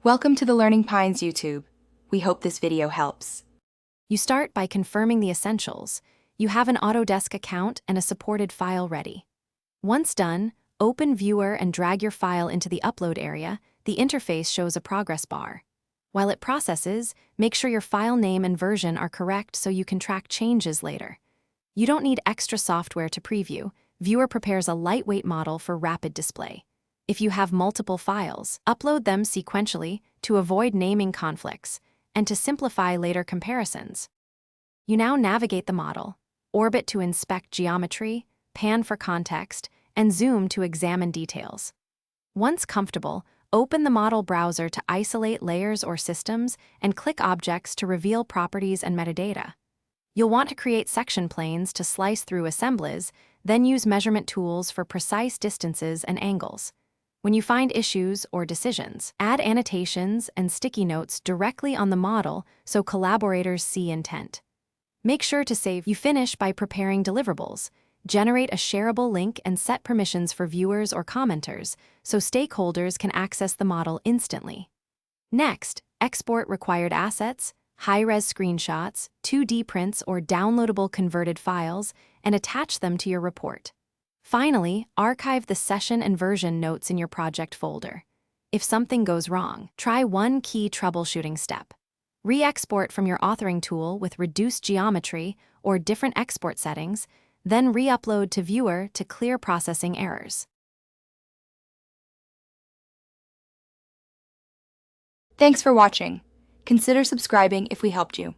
Welcome to the Learning Pines YouTube. We hope this video helps. You start by confirming the essentials. You have an Autodesk account and a supported file ready. Once done, open Viewer and drag your file into the upload area. The interface shows a progress bar. While it processes, make sure your file name and version are correct so you can track changes later. You don't need extra software to preview. Viewer prepares a lightweight model for rapid display. If you have multiple files, upload them sequentially to avoid naming conflicts and to simplify later comparisons. You now navigate the model, orbit to inspect geometry, pan for context, and zoom to examine details. Once comfortable, open the model browser to isolate layers or systems and click Objects to reveal properties and metadata. You'll want to create section planes to slice through assemblies, then use measurement tools for precise distances and angles. When you find issues or decisions, add annotations and sticky notes directly on the model so collaborators see intent. Make sure to save. You finish by preparing deliverables. Generate a shareable link and set permissions for viewers or commenters so stakeholders can access the model instantly. Next, export required assets, high-res screenshots, 2D prints or downloadable converted files, and attach them to your report. Finally, archive the session and version notes in your project folder. If something goes wrong, try one key troubleshooting step. Re-export from your authoring tool with reduced geometry or different export settings, then re-upload to Viewer to clear processing errors. Thanks for watching. Consider subscribing if we helped you.